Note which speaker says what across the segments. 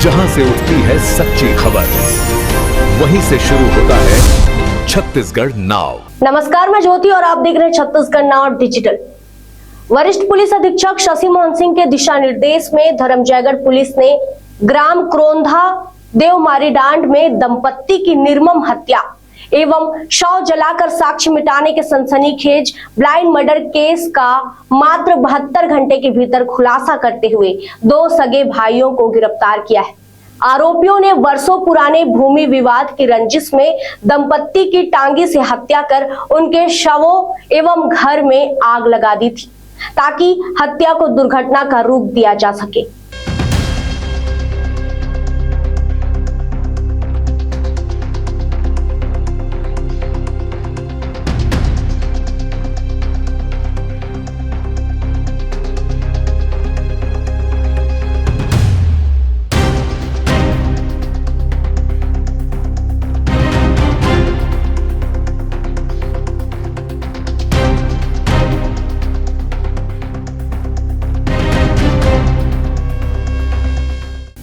Speaker 1: जहां से उठती है सच्ची खबर, वहीं से शुरू होता है छत्तीसगढ़ नाउ।
Speaker 2: नमस्कार, मैं ज्योति और आप देख रहे हैं छत्तीसगढ़ नाउ डिजिटल। वरिष्ठ पुलिस अधीक्षक शशि मोहन सिंह के दिशा निर्देश में धर्मजयगढ़ पुलिस ने ग्राम क्रोंधा देवमारीडांड में दंपत्ति की निर्मम हत्या एवं शव जलाकर साक्ष्य मिटाने के सनसनीखेज ब्लाइंड मर्डर केस का मात्र 72 घंटे के भीतर खुलासा करते हुए 2 सगे भाइयों को गिरफ्तार किया है। आरोपियों ने वर्षों पुराने भूमि विवाद की रंजिश में दंपत्ति की टांगी से हत्या कर उनके शवों एवं घर में आग लगा दी थी ताकि हत्या को दुर्घटना का रूप दिया जा सके।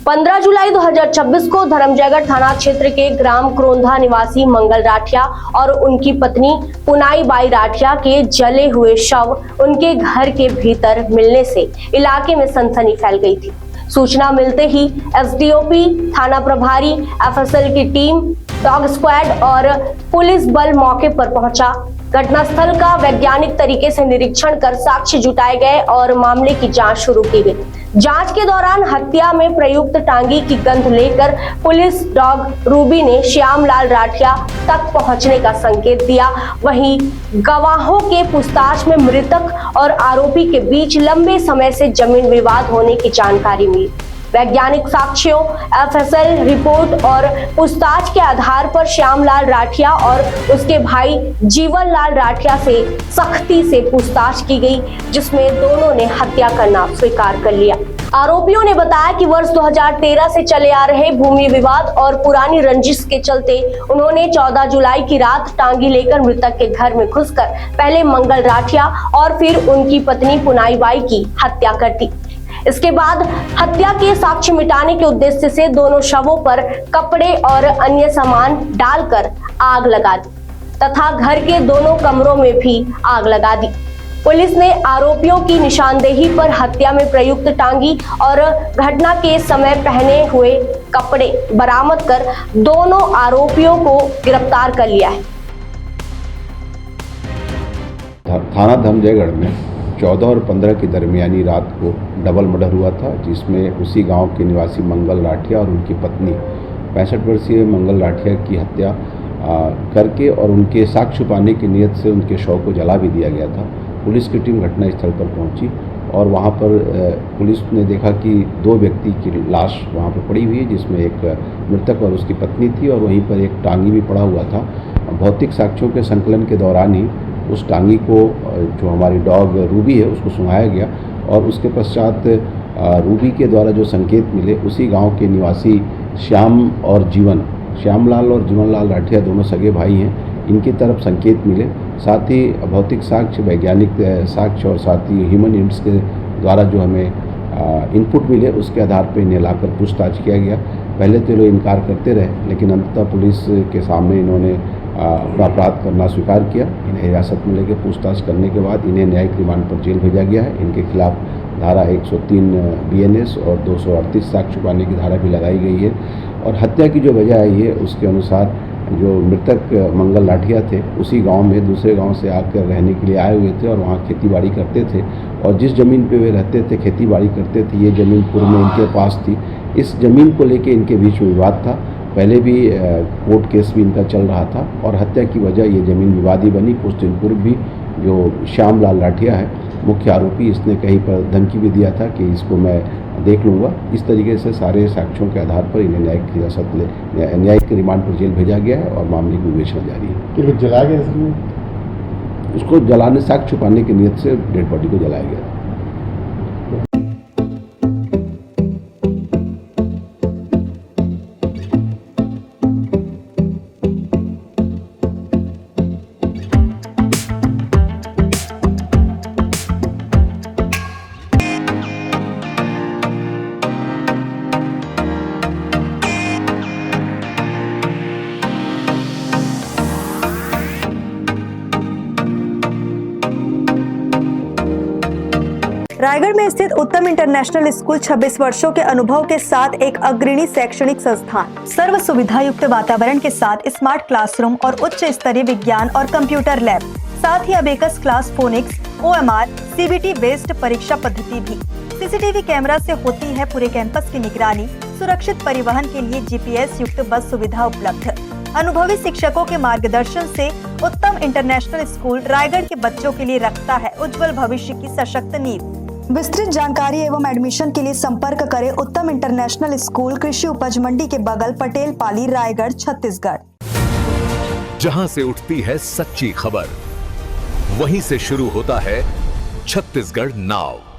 Speaker 2: पंद्रह जुलाई 2026 को धर्मजयगढ़ थाना क्षेत्र के ग्राम क्रोंधा निवासी मंगल राठिया और उनकी पत्नी पुनाई बाई राठिया के जले हुए शव उनके घर के भीतर मिलने से इलाके में सनसनी फैल गई थी। सूचना मिलते ही एसडीओपी, थाना प्रभारी, एफएसएल की टीम, डॉग स्क्वाड और पुलिस बल मौके पर पहुंचा। घटनास्थल का वैज्ञानिक तरीके से निरीक्षण कर साक्ष्य जुटाए गए और मामले की जांच शुरू की गई। जांच के दौरान हत्या में प्रयुक्त टांगी की गंध लेकर पुलिस डॉग रूबी ने श्यामलाल राठिया तक पहुंचने का संकेत दिया। वहीं गवाहों के पूछताछ में मृतक और आरोपी के बीच लंबे समय से जमीन विवाद होने की जानकारी मिली। वैज्ञानिक साक्ष्यों, एफएसएल रिपोर्ट और पूछताछ के आधार पर श्यामलाल राठिया और उसके भाई जीवनलाल राठिया से सख्ती से पूछताछ की गई, जिसमें दोनों ने हत्या करना स्वीकार कर लिया। आरोपियों ने बताया कि वर्ष 2013 से चले आ रहे भूमि विवाद और पुरानी रंजिश के चलते उन्होंने 14 जुलाई की रात टांगी लेकर मृतक के घर में घुसकर पहले मंगल राठिया और फिर उनकी पत्नी पुनाई बाई की हत्या कर दी। इसके बाद हत्या के साक्ष्य मिटाने के उद्देश्य से दोनों शवों पर कपड़े और अन्य सामान डालकर आग लगा दी तथा घर के दोनों कमरों में भी आग लगा दी। पुलिस ने आरोपियों की निशानदेही पर हत्या में प्रयुक्त टांगी और घटना के समय पहने हुए कपड़े बरामद कर दोनों आरोपियों को गिरफ्तार कर लिया है।
Speaker 3: थाना धर्मजयगढ़ में 14 और 15 की दरमियानी रात को डबल मर्डर हुआ था, जिसमें उसी गांव के निवासी मंगल राठिया और उनकी पत्नी 65 वर्षीय मंगल राठिया की हत्या करके और उनके साक्ष्य छुपाने की नीयत से उनके शव को जला भी दिया गया था। पुलिस की टीम घटनास्थल पर पहुंची और वहां पर पुलिस ने देखा कि 2 व्यक्ति की लाश वहां पर पड़ी हुई है, जिसमें एक मृतक और उसकी पत्नी थी और वहीं पर एक टांगी भी पड़ा हुआ था। भौतिक साक्ष्यों के संकलन के दौरान ही उस टांगी को, जो हमारी डॉग रूबी है, उसको सुंघाया गया और उसके पश्चात रूबी के द्वारा जो संकेत मिले, उसी गांव के निवासी श्यामलाल और जीवनलाल राठिया दोनों सगे भाई हैं, इनकी तरफ संकेत मिले। साथ ही भौतिक साक्ष्य, वैज्ञानिक साक्ष्य और साथ ही ह्यूमन इंट्स के द्वारा जो हमें इनपुट मिले, उसके आधार पर इन्हें लाकर पूछताछ किया गया। पहले तो लोग इनकार करते रहे, लेकिन अंततः पुलिस के सामने इन्होंने अपना अपराध करना स्वीकार किया। इन्हें हिरासत में लेकर पूछताछ करने के बाद इन्हें न्यायिक रिमांड पर जेल भेजा गया है। इनके खिलाफ धारा 103 BNS और 238 साक्ष्य छुपाने की धारा भी लगाई गई है। और हत्या की जो वजह आई है, उसके अनुसार जो मृतक मंगल राठिया थे, उसी गांव में दूसरे गांव से आकर रहने के लिए आए हुए थे और वहां खेतीबाड़ी करते थे और जिस ज़मीन पे वे रहते थे, खेतीबाड़ी करते थे, ये ज़मीन पूर्व में इनके पास थी। इस ज़मीन को लेके इनके बीच में विवाद था। पहले भी कोर्ट केस भी इनका चल रहा था और हत्या की वजह ये ज़मीन विवादी बनी। कुछ दिन पूर्व भी जो श्यामलाल राठिया है, मुख्य आरोपी, इसने कहीं पर धमकी भी दिया था कि इसको मैं देख लूँगा। इस तरीके से सारे साक्ष्यों के आधार पर इन्हें न्यायिक रिमांड पर जेल भेजा गया है और मामले की विवेचना जारी है।
Speaker 4: जला गया
Speaker 3: उसको जलाने, साक्ष्य छुपाने की नीयत से डेड बॉडी को जलाया गया।
Speaker 4: रायगढ़ में स्थित उत्तम इंटरनेशनल स्कूल 26 वर्षों के अनुभव के साथ एक अग्रणी शैक्षणिक संस्थान। सर्व सुविधा युक्त वातावरण के साथ स्मार्ट क्लासरूम और उच्च स्तरीय विज्ञान और कंप्यूटर लैब, साथ ही abacus class, phonics, OMR, CBT based परीक्षा पद्धति भी। CCTV कैमरा से होती है पूरे कैंपस की निगरानी। सुरक्षित परिवहन के लिए GPS युक्त बस सुविधा उपलब्ध। अनुभवी शिक्षकों के मार्गदर्शन से उत्तम इंटरनेशनल स्कूल रायगढ़ के बच्चों के लिए रखता है उज्जवल भविष्य की सशक्त नींव। विस्तृत जानकारी एवं एडमिशन के लिए संपर्क करें उत्तम इंटरनेशनल स्कूल, कृषि उपज मंडी के बगल, पटेल पाली, रायगढ़, छत्तीसगढ़।
Speaker 1: जहां से उठती है सच्ची खबर, वहीं से शुरू होता है छत्तीसगढ़ नाव।